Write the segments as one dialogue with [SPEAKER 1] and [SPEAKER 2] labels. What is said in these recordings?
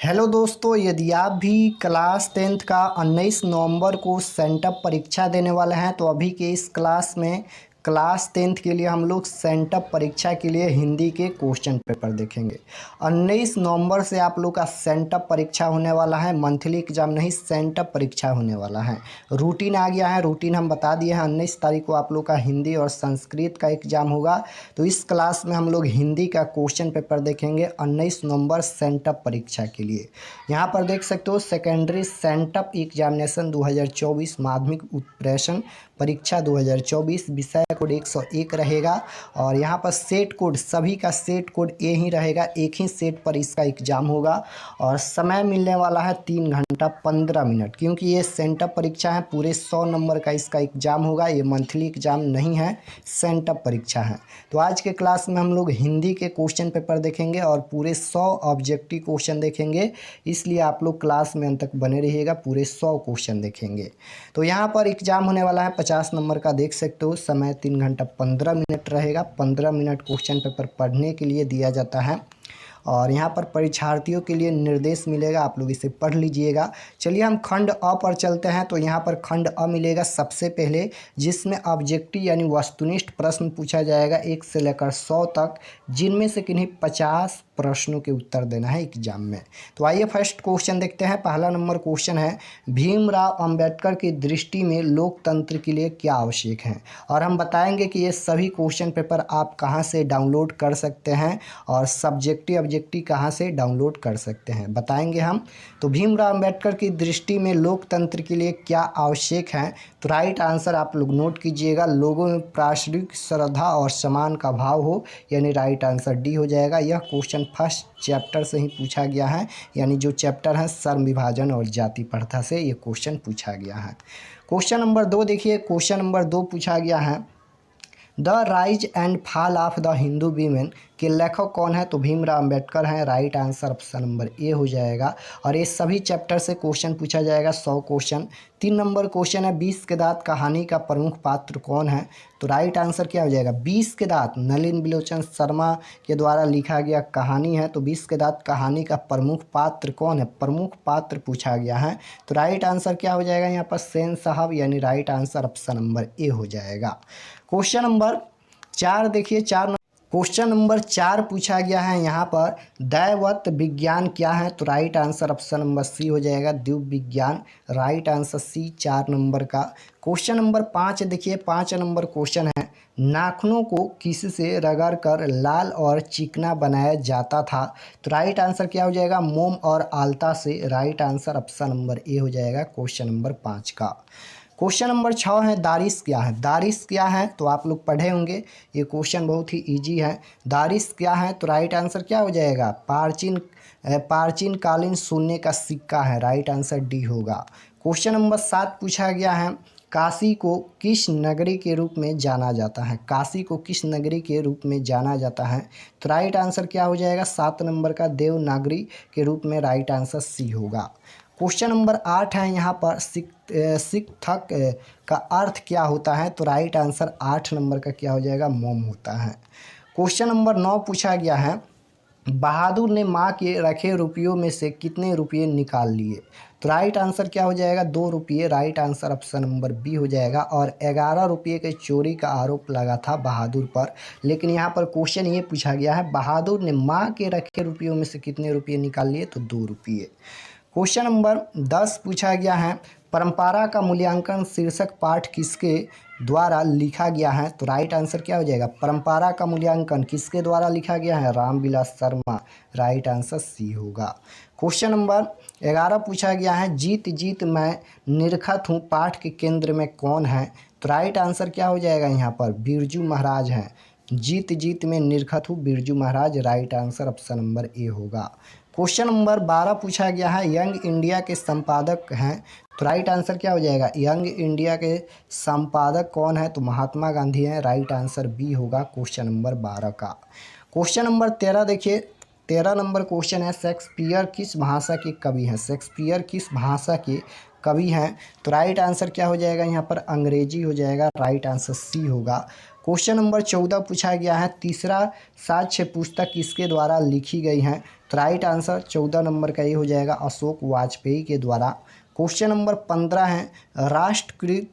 [SPEAKER 1] Hello दोस्तों, यदि आप भी क्लास 10th का 19 नवंबर को सेंटअप परीक्षा देने वाले हैं तो अभी के इस क्लास में क्लास 10th के लिए हम लोग सेंटअप परीक्षा के लिए हिंदी के क्वेश्चन पेपर देखेंगे। 19 नवंबर से आप लोग का सेंटअप परीक्षा होने वाला है। मंथली एग्जाम नहीं, सेंटअप परीक्षा होने वाला है। रूटीन आ गया है, रूटीन हम बता दिए हैं। 19 तारीख को आप लोग का हिंदी और संस्कृत का एग्जाम होगा। तो इस क्लास में हम लोग हिंदी का क्वेश्चन पेपर देखेंगे 19 नवंबर सेंटअप परीक्षा के लिए। यहाँ पर देख सकते हो सेकेंडरी सेंटअप एग्जामिनेशन 2024 माध्यमिक उत्प्रेषण परीक्षा 2024 विषय कोड 101 रहेगा। और यहाँ पर सेट कोड, सभी का सेट कोड ए ही रहेगा, एक ही सेट पर इसका एग्ज़ाम होगा। और समय मिलने वाला है 3 घंटा 15 मिनट, क्योंकि ये सेंटअप परीक्षा है। पूरे 100 नंबर का इसका एग्ज़ाम होगा। ये मंथली एग्ज़ाम नहीं है, सेंटअप परीक्षा है। तो आज के क्लास में हम लोग हिंदी के क्वेश्चन पेपर देखेंगे और पूरे 100 ऑब्जेक्टिव क्वेश्चन देखेंगे। इसलिए आप लोग क्लास में अंत तक बने रहिएगा, पूरे 100 क्वेश्चन देखेंगे। तो यहाँ पर एग्जाम होने वाला है 50 नंबर का, देख सकते हो। समय 3 घंटा 15 मिनट रहेगा। 15 मिनट क्वेश्चन पेपर पढ़ने के लिए दिया जाता है। और यहाँ पर परीक्षार्थियों के लिए निर्देश मिलेगा, आप लोग इसे पढ़ लीजिएगा। चलिए हम खंड अ पर चलते हैं। तो यहाँ पर खंड अ मिलेगा सबसे पहले, जिसमें ऑब्जेक्टिव यानी वस्तुनिष्ठ प्रश्न पूछा जाएगा 1 से लेकर 100 तक, जिनमें से किन्हीं 50 प्रश्नों के उत्तर देना है एग्जाम में। तो आइए फर्स्ट क्वेश्चन देखते हैं। पहला नंबर क्वेश्चन है, भीमराव अंबेडकर की दृष्टि में लोकतंत्र के लिए क्या आवश्यक है। और हम बताएंगे कि ये सभी क्वेश्चन पेपर आप कहाँ से डाउनलोड कर सकते हैं और सब्जेक्टिव ऑब्जेक्टिव कहाँ से डाउनलोड कर सकते हैं, बताएंगे हम। तो भीमराव अंबेडकर की दृष्टि में लोकतंत्र के लिए क्या आवश्यक है। तो राइट आंसर आप लोग नोट कीजिएगा, लोगों में पारस्परिक श्रद्धा और सम्मान का भाव हो, यानी राइट आंसर डी हो जाएगा। यह क्वेश्चन फर्स्ट चैप्टर से ही पूछा गया है, यानी जो चैप्टर है श्रम विभाजन और जाति प्रथा से ये क्वेश्चन पूछा गया है। क्वेश्चन नंबर 2 देखिए। क्वेश्चन नंबर 2 पूछा गया है, the rise and fall of the Hindu women के लेखक कौन है। तो भीमराव अंबेडकर हैं। राइट आंसर ऑप्शन नंबर ए हो जाएगा। और ये सभी चैप्टर से क्वेश्चन पूछा जाएगा, 100 क्वेश्चन। 3 नंबर क्वेश्चन है, 20 के दांत कहानी का प्रमुख पात्र कौन है। तो राइट आंसर क्या हो जाएगा, 20 के दांत नलिन बिलोचन शर्मा के द्वारा लिखा गया कहानी है। तो 20 के दांत कहानी का प्रमुख पात्र कौन है, प्रमुख पात्र पूछा गया है। तो राइट आंसर क्या हो जाएगा यहाँ पर, सेन साहब, यानी राइट आंसर ऑप्शन नंबर ए हो जाएगा। क्वेश्चन नंबर 4 देखिए। क्वेश्चन नंबर 4 पूछा गया है यहाँ पर, दैवत विज्ञान क्या है। तो right answer option number C हो जाएगा, द्वीप विज्ञान। राइट आंसर सी 4 नंबर का। क्वेश्चन नंबर 5 देखिए। 5 नंबर क्वेश्चन है, नाखूनों को किससे रगड़ कर लाल और चिकना बनाया जाता था। तो राइट आंसर क्या हो जाएगा, मोम और आलता से। राइट आंसर ऑप्शन नंबर ए हो जाएगा क्वेश्चन नंबर 5 का। क्वेश्चन नंबर 6 है, दारिश क्या है। दारिश क्या है तो आप लोग पढ़े होंगे, ये क्वेश्चन बहुत ही इजी है। दारिश क्या है तो राइट आंसर क्या हो जाएगा, प्राचीन कालीन सोने का सिक्का है। राइट आंसर डी होगा। क्वेश्चन नंबर 7 पूछा गया है, काशी को किस नगरी के रूप में जाना जाता है। काशी को किस नगरी के रूप में जाना जाता है। तो राइट आंसर क्या हो जाएगा, 7 नंबर का, देवनागरी के रूप में। राइट आंसर सी होगा। क्वेश्चन नंबर 8 है यहाँ पर, शिक्षक का अर्थ क्या होता है। तो राइट आंसर 8 नंबर का क्या हो जाएगा, मोम होता है। क्वेश्चन नंबर 9 पूछा गया है, बहादुर ने माँ के रखे रुपयों में से कितने रुपये निकाल लिए। तो राइट आंसर क्या हो जाएगा, 2 रुपये। Right answer option number B हो जाएगा। और 11 रुपये के चोरी का आरोप लगा था बहादुर पर, लेकिन यहाँ पर क्वेश्चन ये पूछा गया है, बहादुर ने माँ के रखे रुपयों में से कितने रुपये निकाल लिए। तो 2 रुपये। क्वेश्चन नंबर 10 पूछा गया है, परंपरा का मूल्यांकन शीर्षक पाठ किसके द्वारा लिखा गया है। तो राइट आंसर क्या हो जाएगा, परंपरा का मूल्यांकन किसके द्वारा लिखा गया है, Ramvilas Sharma. Right answer C होगा। क्वेश्चन नंबर 11 पूछा गया है, जीत जीत मैं निरखत हूँ पाठ के केंद्र में कौन है। तो राइट आंसर क्या हो जाएगा यहाँ पर, बिरजू महाराज हैं। जीत जीत में निरखत हूँ, Birju Maharaj. Right answer option number A होगा। क्वेश्चन नंबर 12 पूछा गया है, यंग इंडिया के संपादक हैं। तो राइट आंसर क्या हो जाएगा, यंग इंडिया के संपादक कौन है। तो महात्मा गांधी हैं। राइट आंसर बी होगा क्वेश्चन नंबर 12 का। क्वेश्चन नंबर 13 देखिए। 13 नंबर क्वेश्चन है, शेक्सपियर किस भाषा के कवि हैं। शेक्सपियर किस भाषा के कवि हैं। तो राइट आंसर क्या हो जाएगा यहाँ पर, अंग्रेजी हो जाएगा। राइट आंसर सी होगा। क्वेश्चन नंबर 14 पूछा गया है, तीसरा साक्ष्य पुस्तक किसके द्वारा लिखी गई है। तो राइट आंसर 14 नंबर का ये हो जाएगा अशोक वाजपेयी के द्वारा। क्वेश्चन नंबर 15 है, राष्ट्रकृत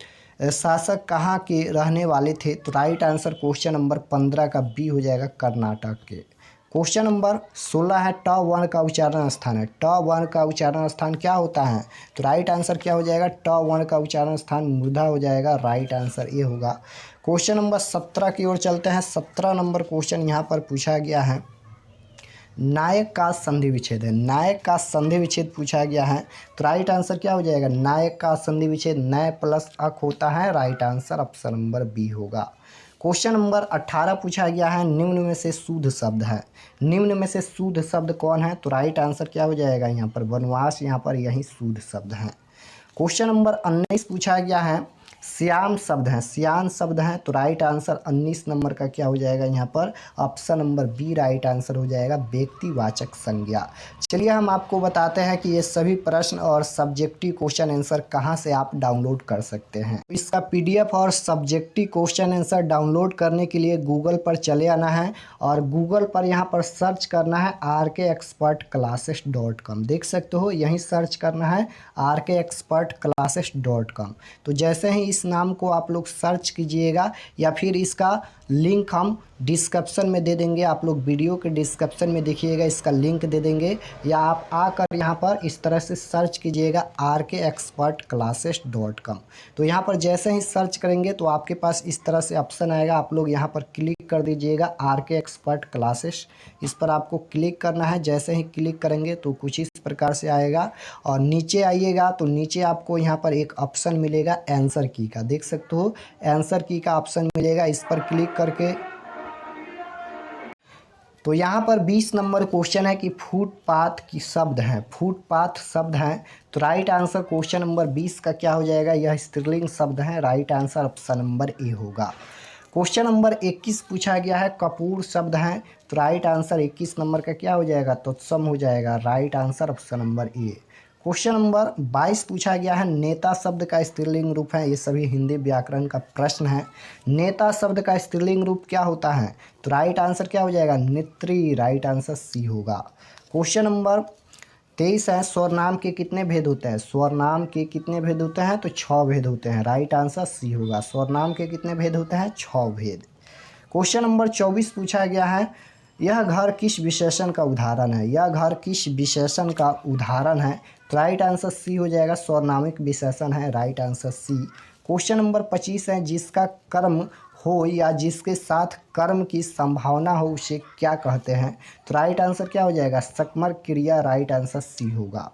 [SPEAKER 1] शासक कहाँ के रहने वाले थे? तो राइट आंसर क्वेश्चन नंबर 15 का बी हो जाएगा कर्नाटक के। क्वेश्चन नंबर 16 है, ट वर्ण का उच्चारण स्थान है। ट वर्ण का उच्चारण स्थान क्या होता है? तो राइट आंसर क्या हो जाएगा? ट वर्ण का उच्चारण स्थान मूर्धा हो जाएगा। राइट आंसर ये होगा। क्वेश्चन नंबर 17 की ओर चलते हैं। 17 नंबर क्वेश्चन यहाँ पर पूछा गया है, नायक का संधि विच्छेद है। नायक का संधि विच्छेद पूछा गया है, तो राइट आंसर क्या हो जाएगा? नायक का संधि विच्छेद नय प्लस अक होता है। Right answer option number B होगा। क्वेश्चन नंबर 18 पूछा गया है, निम्न में से शुद्ध शब्द है। निम्न में से शुद्ध शब्द कौन है? तो राइट आंसर क्या हो जाएगा? यहाँ पर वनवास, यहाँ पर यही शुद्ध शब्द है। क्वेश्चन नंबर 19 पूछा गया है, श्याम शब्द है। श्याम शब्द है, तो राइट आंसर 19 नंबर का क्या हो जाएगा? यहाँ पर option number B right answer हो जाएगा, व्यक्तिवाचक संज्ञा। चलिए हम आपको बताते हैं कि ये सभी प्रश्न और सब्जेक्टिव क्वेश्चन आंसर कहाँ से आप डाउनलोड कर सकते हैं। इसका पीडीएफ और सब्जेक्टिव क्वेश्चन आंसर डाउनलोड करने के लिए गूगल पर चले आना है और गूगल पर यहाँ पर सर्च करना है rkexpertclasses.com। देख सकते हो, यहीं सर्च करना है rkexpertclasses.com। तो जैसे ही इस नाम को आप लोग सर्च कीजिएगा या फिर इसका लिंक हम डिस्क्रिप्शन में दे देंगे, आप लोग वीडियो के डिस्क्रिप्शन में देखिएगा, इसका लिंक दे देंगे, या आप आकर यहाँ पर इस तरह से सर्च कीजिएगा rkexpertclasses.com। तो यहाँ पर जैसे ही सर्च करेंगे तो आपके पास इस तरह से ऑप्शन आएगा, आप लोग यहाँ पर क्लिक कर दीजिएगा rkexpertclasses। इस पर आपको क्लिक करना है। जैसे ही क्लिक करेंगे तो कुछ इस प्रकार से आएगा और नीचे आइएगा तो नीचे आपको यहाँ पर एक ऑप्शन मिलेगा आंसर की का। देख सकते हो, आंसर की का ऑप्शन मिलेगा, इस पर क्लिक करके तो यहाँ पर 20 नंबर क्वेश्चन है कि फुटपाथ की शब्द है। फुटपाथ शब्द है, तो राइट आंसर क्वेश्चन नंबर 20 का क्या हो जाएगा? यह स्त्रीलिंग शब्द है। Right answer option number A होगा। क्वेश्चन नंबर 21 पूछा गया है, कपूर शब्द है, तो राइट आंसर 21 नंबर का क्या हो जाएगा? तत्सम हो जाएगा। राइट आंसर ऑप्शन नंबर ए। क्वेश्चन नंबर 22 पूछा गया है, नेता शब्द का स्त्रीलिंग रूप है। ये सभी हिंदी व्याकरण का प्रश्न है। नेता शब्द का स्त्रीलिंग रूप क्या होता है? तो राइट आंसर क्या हो जाएगा? नेत्री। राइट आंसर सी होगा। क्वेश्चन नंबर 23 है, स्वरनाम के कितने भेद होते हैं? स्वरनाम के कितने भेद होते हैं? तो 6 भेद होते हैं। राइट आंसर सी होगा। स्वरनाम के कितने भेद होते हैं? 6 भेद। क्वेश्चन नंबर 24 पूछा गया है, यह घर किस विशेषण का उदाहरण है? यह घर किस विशेषण का उदाहरण है? तो राइट आंसर सी हो जाएगा, स्वनामिक विशेषण है। Right answer C. Question number 25 है, जिसका कर्म हो या जिसके साथ कर्म की संभावना हो उसे क्या कहते हैं? तो राइट आंसर क्या हो जाएगा? सकर्मक क्रिया। राइट आंसर सी होगा।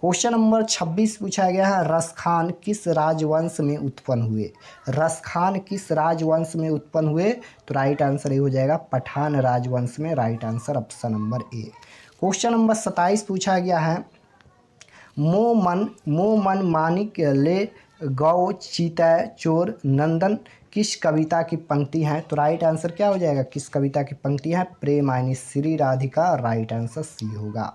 [SPEAKER 1] क्वेश्चन नंबर 26 पूछा गया है, रसखान किस राजवंश में उत्पन्न हुए? रसखान किस राजवंश में उत्पन्न हुए? तो राइट आंसर ये हो जाएगा, पठान राजवंश में। राइट आंसर ऑप्शन नंबर ए। क्वेश्चन नंबर 27 पूछा गया है, मोमन मानिक ले गौ चीतय चोर नंदन किस कविता की पंक्ति है? तो राइट आंसर क्या हो जाएगा? किस कविता की पंक्ति है? प्रेमायनी Shri Radhika. Right answer C होगा।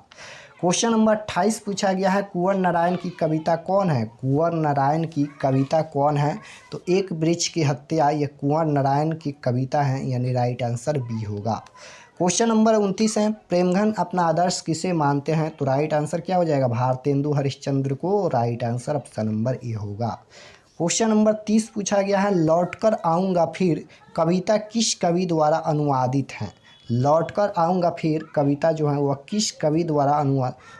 [SPEAKER 1] क्वेश्चन नंबर 28 पूछा गया है, कुंवर नारायण की कविता कौन है? कुंवर नारायण की कविता कौन है? तो एक वृक्ष की हत्या, ये कुंवर नारायण की कविता है, यानी राइट आंसर बी होगा। क्वेश्चन नंबर 29 है, प्रेमघन अपना आदर्श किसे मानते हैं? तो राइट आंसर क्या हो जाएगा? भारतेंदु हरिश्चंद्र को। Right answer option number A होगा। क्वेश्चन नंबर 30 पूछा गया है, लौटकर आऊँगा फिर कविता किस कवि द्वारा अनुवादित है? लौटकर आऊँगा फिर कविता जो है वह किस कवि द्वारा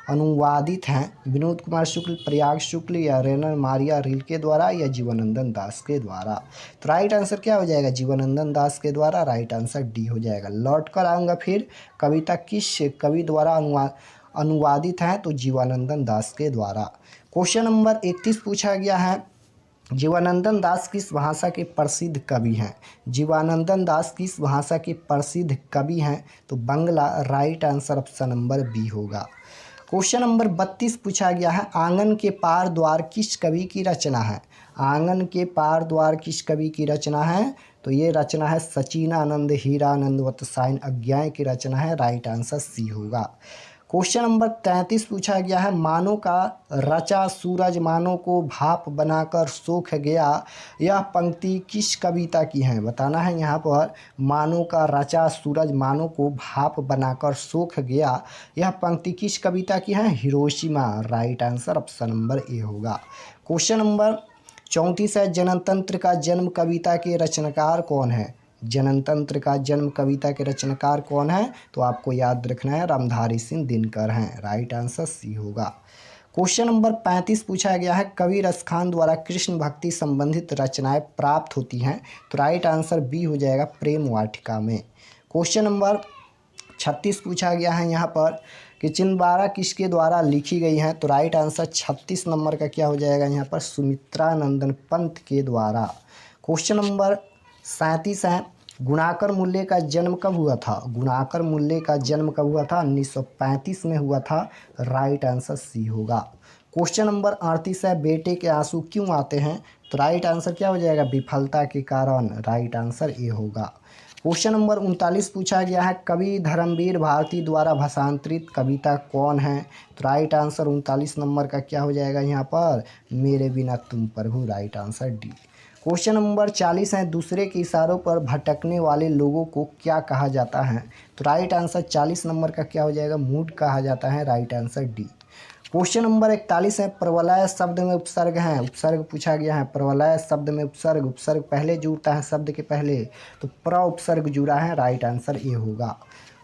[SPEAKER 1] अनुवादित हैं? विनोद कुमार शुक्ल, प्रयाग शुक्ल, या रेनर मारिया रिल्के द्वारा, या जीवनानंद दास के द्वारा? तो राइट आंसर क्या हो जाएगा? जीवनानंद दास के द्वारा। राइट आंसर डी हो जाएगा। लौटकर आऊँगा फिर कविता किस कवि द्वारा अनुवादित है? तो जीवनानंद दास के द्वारा। क्वेश्चन नंबर 31 पूछा गया है, जीवनानंद दास किस भाषा के प्रसिद्ध कवि हैं? जीवनानंद दास किस भाषा के प्रसिद्ध कवि हैं? तो Bangla. Right answer option number B होगा। क्वेश्चन नंबर 32 पूछा गया है, आंगन के पार द्वार किस कवि की रचना है? आंगन के पार द्वार किस कवि की रचना है? तो ये रचना है सचिनानंद हीरानंद वत्सायन अज्ञाय की रचना है। राइट आंसर सी होगा। क्वेश्चन नंबर 33 पूछा गया है, मानो का रचा सूरज मानो को भाप बनाकर सोख गया, यह पंक्ति किस कविता की है। बताना है यहाँ पर, मानो का रचा सूरज मानो को भाप बनाकर सोख गया, यह पंक्ति किस कविता की है। Hiroshima. Right answer option number A होगा। क्वेश्चन नंबर 34 है, जनतंत्र का जन्म कविता के रचनाकार कौन है। जनतंत्र का जन्म कविता के रचनाकार कौन है, तो आपको याद रखना है रामधारी सिंह दिनकर हैं। राइट आंसर सी होगा। क्वेश्चन नंबर 35 पूछा गया है, कवि रसखान द्वारा कृष्ण भक्ति संबंधित रचनाएं प्राप्त होती हैं, तो राइट आंसर बी हो जाएगा, प्रेम वाटिका में। क्वेश्चन नंबर 36 पूछा गया है यहाँ पर कि चिंबारा किसके द्वारा लिखी गई हैं, तो राइट आंसर 36 नंबर का क्या हो जाएगा यहाँ पर, सुमित्रा नंदन पंत के द्वारा। क्वेश्चन नंबर 37 है, गुणाकर मूल्य का जन्म कब हुआ था। गुणाकर मूल्य का जन्म कब हुआ था, 1935 में हुआ था। राइट आंसर सी होगा। क्वेश्चन नंबर 38 है, बेटे के आंसू क्यों आते हैं, तो राइट आंसर क्या हो जाएगा, विफलता के कारण। राइट आंसर ए होगा। क्वेश्चन नंबर 39 पूछा गया है, कवि धर्मवीर भारती द्वारा भाषांतरित कविता कौन है, तो राइट आंसर 39 नंबर का क्या हो जाएगा यहाँ पर, मेरे बिना तुम प्रभु। Right answer D. Question number 40 है, दूसरे के इशारों पर भटकने वाले लोगों को क्या कहा जाता है, तो राइट आंसर 40 नंबर का क्या हो जाएगा, मूड कहा जाता है। Right answer D. Question number 41 है, प्रवलय शब्द में उपसर्ग है। उपसर्ग पूछा गया है, प्रवलय शब्द में उपसर्ग, उपसर्ग पहले जुड़ता है शब्द के पहले, तो प्र उपसर्ग जुड़ा है। राइट आंसर ए होगा।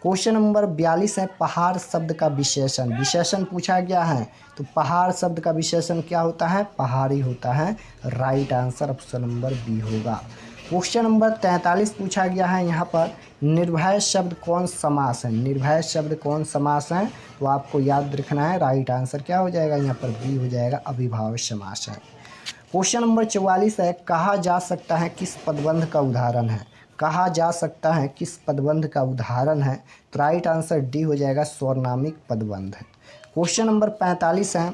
[SPEAKER 1] क्वेश्चन नंबर 42 है, पहाड़ शब्द का विशेषण। विशेषण पूछा गया है, तो पहाड़ शब्द का विशेषण क्या होता है, पहाड़ी होता है। Right answer option number B होगा। क्वेश्चन नंबर 43 पूछा गया है यहाँ पर, निर्भय शब्द कौन समास है। निर्भय शब्द कौन समास है, तो आपको याद रखना है। राइट आंसर क्या हो जाएगा यहाँ पर, बी हो जाएगा, अविभाज्य समास है। क्वेश्चन नंबर 44 है, कहा जा सकता है किस पदबंध का उदाहरण है। कहा जा सकता है किस पदबंध का उदाहरण है, तो राइट आंसर डी हो जाएगा, स्वर्नामिक पदबंध है। क्वेश्चन नंबर 45 है,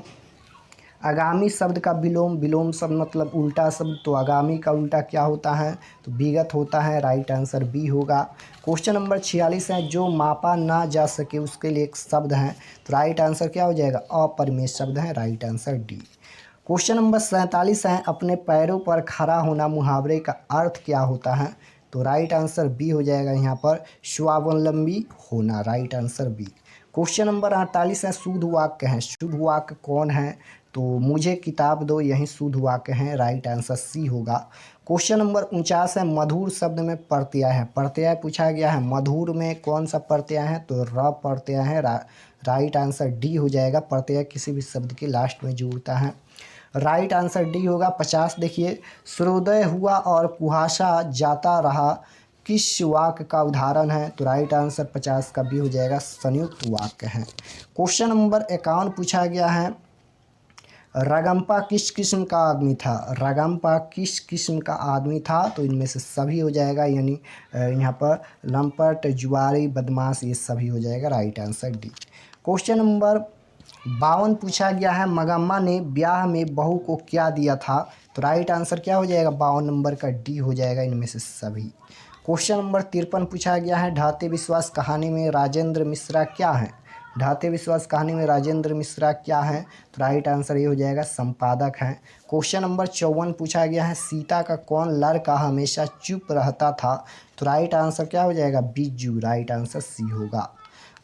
[SPEAKER 1] आगामी शब्द का विलोम। विलोम शब्द मतलब उल्टा शब्द, तो आगामी का उल्टा क्या होता है, तो विगत होता है। राइट आंसर बी होगा। क्वेश्चन नंबर 46 है, जो मापा ना जा सके उसके लिए एक शब्द है, तो राइट आंसर क्या हो जाएगा, अपरिमेय शब्द है। Right answer D. Question number 47 है, अपने पैरों पर खड़ा होना मुहावरे का अर्थ क्या होता है, तो राइट आंसर बी हो जाएगा यहाँ पर, स्वावलंबी होना। Right answer B. Question number 48 है, शुद्ध वाक्य है। शुद्ध वाक्य कौन है, तो मुझे किताब दो, यही शुद्ध वाक्य है। राइट आंसर सी होगा। क्वेश्चन नंबर 49 है, मधुर शब्द में प्रत्यय है। प्रत्यय पूछा गया है, मधुर में कौन सा प्रत्यय है, तो र प्रत्यय है। राइट आंसर डी हो जाएगा, प्रत्यय किसी भी शब्द के लास्ट में जुड़ता है। राइट आंसर डी होगा। 50 देखिए, सूर्योदय हुआ और कुहासा जाता रहा, किस वाक्य का उदाहरण है, तो राइट आंसर 50 का बी हो जाएगा, संयुक्त वाक्य है। क्वेश्चन नंबर 51 पूछा गया है, रगम्पा किस किस्म का आदमी था। रगम्पा किस किस्म का आदमी था, तो इनमें से सभी हो जाएगा, यानी यहाँ पर लंपट, जुआरी, बदमाश, ये सभी हो जाएगा। Right answer D. Question number 52 पूछा गया है, मगम्मा ने ब्याह में बहू को क्या दिया था, तो राइट आंसर क्या हो जाएगा, 52 नंबर का डी हो जाएगा, इनमें से सभी। क्वेश्चन नंबर 53 पूछा गया है, ढाते विश्वास कहानी में राजेंद्र मिश्रा क्या है। ढाते विश्वास कहानी में राजेंद्र मिश्रा क्या है, तो राइट आंसर ये हो जाएगा, संपादक हैं। क्वेश्चन नंबर 54 पूछा गया है, सीता का कौन लड़का हमेशा चुप रहता था, तो राइट आंसर क्या हो जाएगा, बिज्जू। राइट आंसर सी होगा।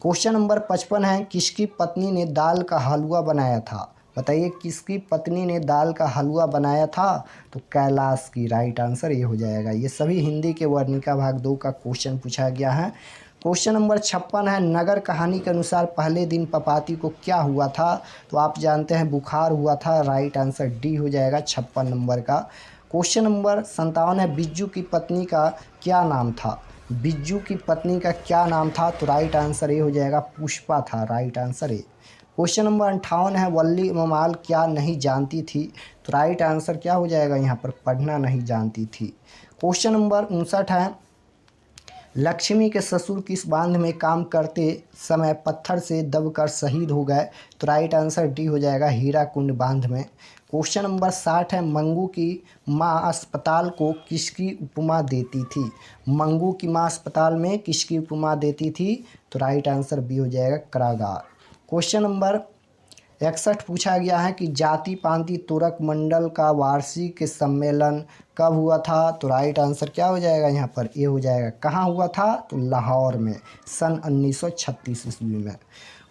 [SPEAKER 1] क्वेश्चन नंबर 55 है, किसकी पत्नी ने दाल का हलवा बनाया था। बताइए, किसकी पत्नी ने दाल का हलवा बनाया था, तो कैलाश की। राइट आंसर ये हो जाएगा। ये सभी हिंदी के वर्णिका भाग 2 का क्वेश्चन पूछा गया है। क्वेश्चन नंबर 56 है, नगर कहानी के अनुसार पहले दिन पपाती को क्या हुआ था, तो आप जानते हैं बुखार हुआ था। राइट आंसर डी हो जाएगा, 56 नंबर का। क्वेश्चन नंबर 57 है, बिज्जू की पत्नी का क्या नाम था। बिज्जू की पत्नी का क्या नाम था, तो राइट आंसर ये हो जाएगा, पुष्पा था। Right answer A. Question number 58 है, वल्ली ममाल क्या नहीं जानती थी, तो राइट आंसर क्या हो जाएगा यहाँ पर, पढ़ना नहीं जानती थी। क्वेश्चन नंबर 59 है, लक्ष्मी के ससुर किस बांध में काम करते समय पत्थर से दबकर शहीद हो गए, तो राइट आंसर डी हो जाएगा, हीराकुंड बांध में। क्वेश्चन नंबर 60 है, मंगू की माँ अस्पताल को किसकी उपमा देती थी। मंगू की माँ अस्पताल में किसकी उपमा देती थी, तो राइट आंसर बी हो जाएगा, कारागार। क्वेश्चन नंबर 61 पूछा गया है कि जाति पांति तुरक मंडल का वार्षिक सम्मेलन कब हुआ था? तो राइट आंसर क्या हो जाएगा यहाँ पर? ये हो जाएगा। कहाँ हुआ था? तो लाहौर में सन 1936 ईस्वी में।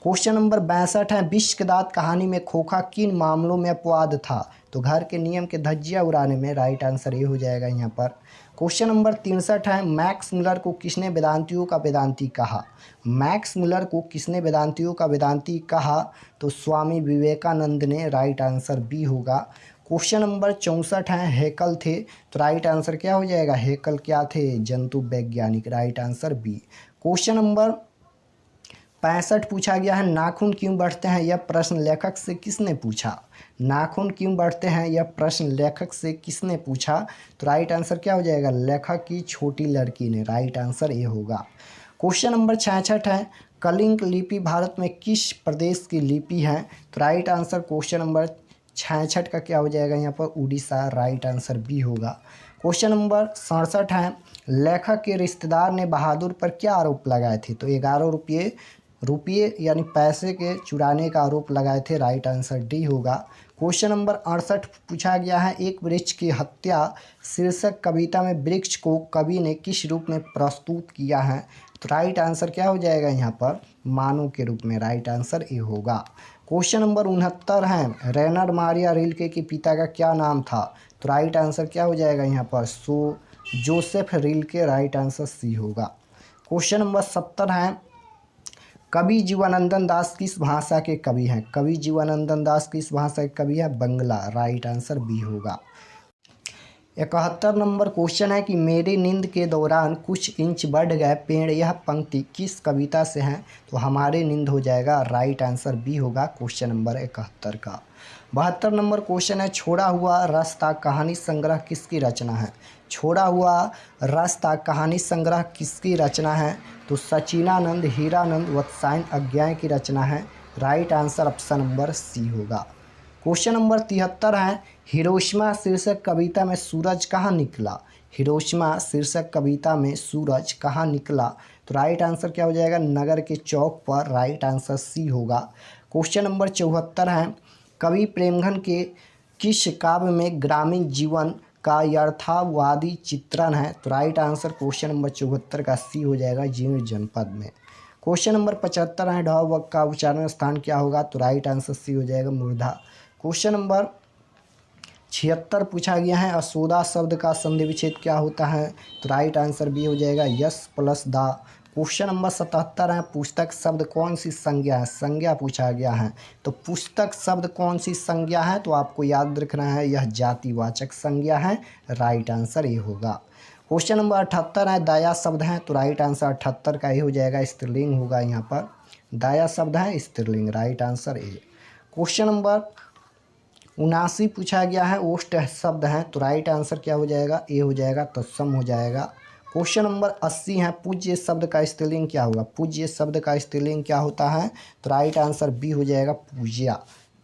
[SPEAKER 1] क्वेश्चन नंबर 62 है, विश्व के दांत कहानी में खोखा किन मामलों में अपवाद था? तो घर के नियम के धज्जियां उड़ाने में। राइट आंसर ये हो जाएगा यहाँ पर। क्वेश्चन नंबर 63 है, मैक्स मुलर को किसने वेदांतियों का वेदांती कहा? मैक्स मुलर को किसने वेदांतियों का वेदांती कहा? तो स्वामी विवेकानंद ने। राइट आंसर बी होगा। क्वेश्चन नंबर 64 है, हेकल थे? तो राइट आंसर क्या हो जाएगा? हेकल क्या थे? जंतु वैज्ञानिक। Right answer B. Question number 65 पूछा गया है, नाखून क्यों बढ़ते हैं? यह प्रश्न लेखक से किसने पूछा? नाखून क्यों बढ़ते हैं? यह प्रश्न लेखक से किसने पूछा? तो राइट आंसर क्या हो जाएगा? लेखक की छोटी लड़की ने। राइट आंसर ये होगा। क्वेश्चन नंबर 66 है, कलिंग लिपि भारत में किस प्रदेश की लिपि है? तो राइट आंसर क्वेश्चन नंबर 66 का क्या हो जाएगा यहाँ पर? उड़ीसा। राइट आंसर बी होगा। क्वेश्चन नंबर 67 है, लेखक के रिश्तेदार ने बहादुर पर क्या आरोप लगाए थे? तो 11 रुपये यानी पैसे के चुराने का आरोप लगाए थे। राइट आंसर डी होगा। क्वेश्चन नंबर 68 पूछा गया है, एक वृक्ष की हत्या शीर्षक कविता में वृक्ष को कवि ने किस रूप में प्रस्तुत किया है? तो राइट आंसर क्या हो जाएगा यहाँ पर? मानव के रूप में। राइट आंसर ए होगा। क्वेश्चन नंबर 69 है, रेनर मारिया रिल्के के पिता का क्या नाम था? तो राइट आंसर क्या हो जाएगा यहाँ पर? Joseph Rilke. Right answer C होगा। क्वेश्चन नंबर 70 है, कवि जीवानंदन दास किस भाषा के कवि हैं? कवि जीवानंदन दास किस भाषा के कवि हैं? बंगला। राइट आंसर बी होगा। 71 नंबर क्वेश्चन है कि मेरी नींद के दौरान कुछ इंच बढ़ गए पेड़, यह पंक्ति किस कविता से है? तो हमारी नींद हो जाएगा। राइट आंसर बी होगा क्वेश्चन नंबर 71 का। 72 नंबर क्वेश्चन है, छोड़ा हुआ रास्ता कहानी संग्रह किसकी रचना है? छोड़ा हुआ रास्ता कहानी संग्रह किसकी रचना है? तो सचिनानंद हीरानंद वत्सायन अज्ञाय की रचना है। Right answer option number C होगा। क्वेश्चन नंबर 73 है, हिरोशिमा शीर्षक कविता में सूरज कहाँ निकला? हिरोशिमा शीर्षक कविता में सूरज कहाँ निकला? तो राइट आंसर क्या हो जाएगा? नगर के चौक पर। राइट आंसर सी होगा। क्वेश्चन नंबर 74 है, कवि प्रेमघन के किस काव्य में ग्रामीण जीवन का यथार्थवादी चित्रण है? तो राइट आंसर क्वेश्चन नंबर 74 का सी हो जाएगा, जीर्ण जनपद में। क्वेश्चन नंबर 75 है, ढ का उच्चारण स्थान क्या होगा? तो राइट आंसर सी हो जाएगा, मूर्धा। क्वेश्चन नंबर 76 पूछा गया है, असोदा शब्द का संधि विच्छेद क्या होता है? तो राइट आंसर बी हो जाएगा, यस प्लस दा। क्वेश्चन नंबर 77 है, पुस्तक शब्द कौन सी संज्ञा है? संज्ञा पूछा गया है। तो पुस्तक शब्द कौन सी संज्ञा है? तो आपको याद रखना है, यह जातिवाचक संज्ञा है। राइट आंसर ये होगा। क्वेश्चन नंबर 78 है, दाया शब्द है? तो राइट आंसर 78 का ये हो जाएगा, स्त्रीलिंग होगा यहाँ पर। दाया शब्द है स्त्रीलिंग। Right answer A. Question number 79 पूछा गया है, ओष्ठ शब्द हैं? तो राइट आंसर क्या हो जाएगा? ए हो जाएगा, तत्सम हो जाएगा। क्वेश्चन नंबर 80 है, पूज्य शब्द का स्त्रीलिंग क्या होगा? पूज्य शब्द का स्त्रीलिंग क्या होता है? तो राइट आंसर बी हो जाएगा, पूज्या।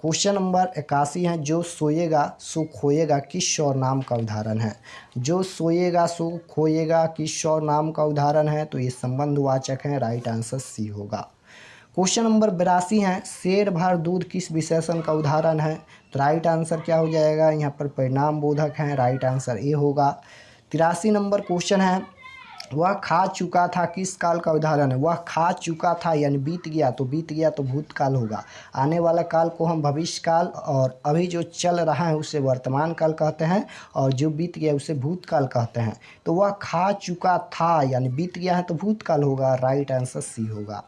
[SPEAKER 1] क्वेश्चन नंबर 81 है, जो सोएगा सो खोएगा किस और नाम का उदाहरण है? जो सोएगा सो खोएगा किस और नाम का उदाहरण है? तो ये संबंधवाचक है। राइट आंसर सी होगा। क्वेश्चन नंबर 82 है, शेर भर दूध किस विशेषण का उदाहरण है? तो राइट आंसर क्या हो जाएगा? यहाँ पर परिणाम बोधक है। राइट आंसर ए होगा। 83 नंबर क्वेश्चन है, वह खा चुका था किस काल का उदाहरण है? वह खा चुका था यानी बीत गया, तो बीत गया तो भूतकाल होगा। आने वाला काल को हम भविष्य काल, और अभी जो चल रहा है उसे वर्तमान काल कहते हैं, और जो बीत गया उसे भूतकाल कहते हैं। तो वह खा चुका था यानी बीत गया है तो भूतकाल होगा। राइट आंसर सी होगा।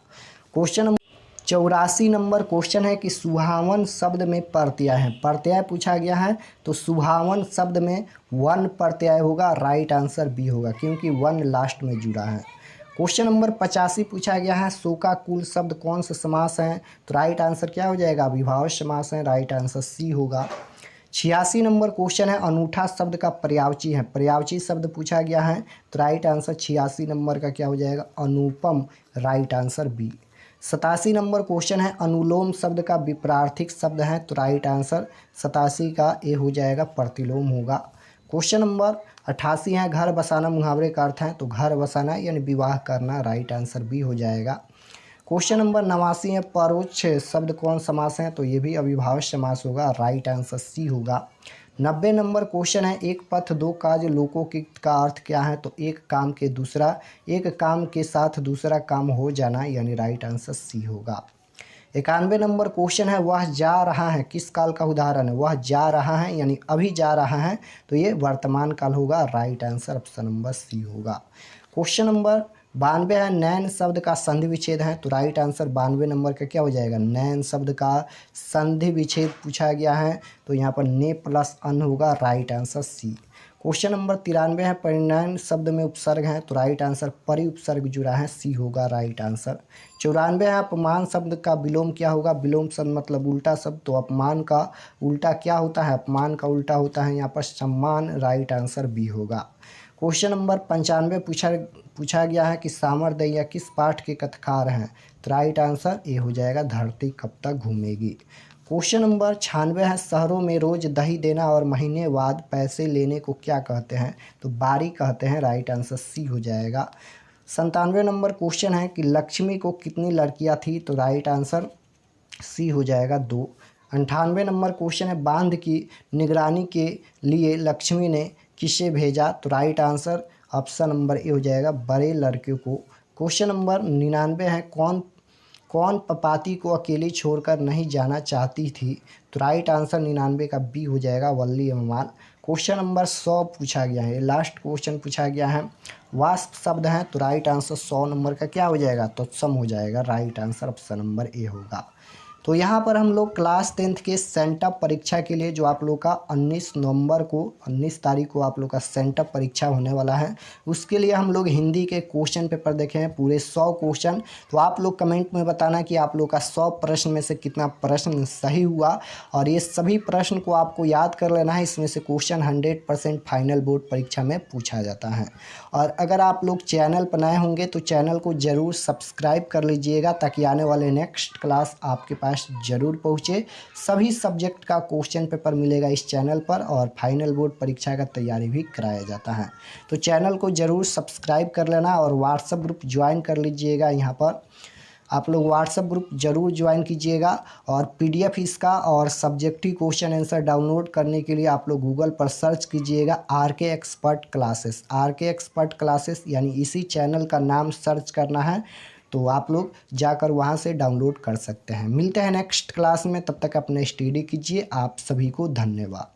[SPEAKER 1] क्वेश्चन नंबर 84 नंबर क्वेश्चन है कि सुहावन शब्द में प्रत्यय है? प्रत्यय पूछा गया है, तो सुहावन शब्द में वन प्रत्यय होगा। राइट आंसर बी होगा, क्योंकि वन लास्ट में जुड़ा है। क्वेश्चन नंबर 85 पूछा गया है, शोकाकुल शब्द कौन सा समास है? तो राइट आंसर क्या हो जाएगा? अविभाज्य समास है। राइट आंसर सी होगा। 86 नंबर क्वेश्चन है, अनूठा शब्द का पर्यायवाची है? पर्यायवाची शब्द पूछा गया है, तो राइट आंसर 86 नंबर का क्या हो जाएगा? अनुपम। Right answer B. 87 number question है, अनुलोम शब्द का विपरार्थिक शब्द है? तो राइट आंसर 87 का ए हो जाएगा, प्रतिलोम होगा। क्वेश्चन नंबर 88 है, घर बसाना मुहावरे का अर्थ है? तो घर बसाना यानी विवाह करना। राइट आंसर बी हो जाएगा। क्वेश्चन नंबर 89 है, परोक्ष शब्द कौन समास है? तो ये भी अविभाज्य समास होगा, राइट आंसर सी होगा। 90 नंबर क्वेश्चन है, एक पथ दो काज लोकोक्त का अर्थ क्या है? तो एक काम के साथ दूसरा काम हो जाना, यानी राइट आंसर सी होगा। 91 नंबर क्वेश्चन है, वह जा रहा है किस काल का उदाहरण है? वह जा रहा है यानी अभी जा रहा है, तो ये वर्तमान काल होगा, right answer option number C होगा। क्वेश्चन नंबर 92 है, नैन शब्द का संधि विच्छेद है? तो राइट आंसर 92 नंबर का क्या हो जाएगा? नैन शब्द का संधि विच्छेद पूछा गया है, तो यहाँ पर ने प्लस अन होगा, right answer C. Question number 93 है, परिणाम शब्द में उपसर्ग है? तो राइट आंसर परि उपसर्ग जुड़ा है, सी होगा, राइट आंसर। 94 है, अपमान शब्द का विलोम क्या होगा? विलोम शब्द मतलब उल्टा शब्द, तो अपमान का उल्टा क्या होता है? अपमान का उल्टा होता है यहाँ पर सम्मान, राइट आंसर बी होगा। क्वेश्चन नंबर 95 पूछा गया है कि सामरदैया किस पाठ के कथाकार हैं? तो राइट आंसर ए हो जाएगा, धरती कब तक घूमेगी। क्वेश्चन नंबर 96 है, शहरों में रोज दही देना और महीने बाद पैसे लेने को क्या कहते हैं? तो बारी कहते हैं, राइट आंसर सी हो जाएगा। 97 नंबर क्वेश्चन है कि लक्ष्मी को कितनी लड़कियां थी? तो राइट आंसर सी हो जाएगा, 2। 98 नंबर क्वेश्चन है, बांध की निगरानी के लिए लक्ष्मी ने किसे भेजा? तो राइट आंसर ऑप्शन नंबर ए हो जाएगा, बड़े लड़के को। क्वेश्चन नंबर 99 है, कौन पपाती को अकेली छोड़कर नहीं जाना चाहती थी? तो राइट आंसर 99 का बी हो जाएगा, वल्ली अम्माल। क्वेश्चन नंबर 100 पूछा गया है, लास्ट क्वेश्चन पूछा गया है, वाष्प शब्द है? तो राइट आंसर 100 नंबर का क्या हो जाएगा? तत्सम हो जाएगा, right answer option number A होगा। तो यहाँ पर हम लोग क्लास 10th के सेंटअप परीक्षा के लिए जो आप लोग का 19 तारीख को आप लोग का सेंटअप परीक्षा होने वाला है, उसके लिए हम लोग हिंदी के क्वेश्चन पेपर देखे हैं, पूरे 100 क्वेश्चन। तो आप लोग कमेंट में बताना कि आप लोग का 100 प्रश्न में से कितना प्रश्न सही हुआ, और ये सभी प्रश्न को आपको याद कर लेना है। इसमें से क्वेश्चन 100% फाइनल बोर्ड परीक्षा में पूछा जाता है। और अगर आप लोग चैनल पर नए होंगे तो चैनल को ज़रूर सब्सक्राइब कर लीजिएगा, ताकि आने वाले नेक्स्ट क्लास आपके पास ज़रूर पहुँचे। सभी सब्जेक्ट का क्वेश्चन पेपर मिलेगा इस चैनल पर, और फाइनल बोर्ड परीक्षा का तैयारी भी कराया जाता है। तो चैनल को ज़रूर सब्सक्राइब कर लेना और व्हाट्सएप ग्रुप ज्वाइन कर लीजिएगा। यहाँ पर आप लोग व्हाट्सएप ग्रुप जरूर ज्वाइन कीजिएगा, और पीडीएफ इसका और सब्जेक्टिव क्वेश्चन आंसर डाउनलोड करने के लिए आप लोग गूगल पर सर्च कीजिएगा RK expert classes. RK expert classes यानी इसी चैनल का नाम सर्च करना है, तो आप लोग जाकर वहां से डाउनलोड कर सकते हैं। मिलते हैं नेक्स्ट क्लास में, तब तक अपने स्टडी कीजिए। आप सभी को धन्यवाद।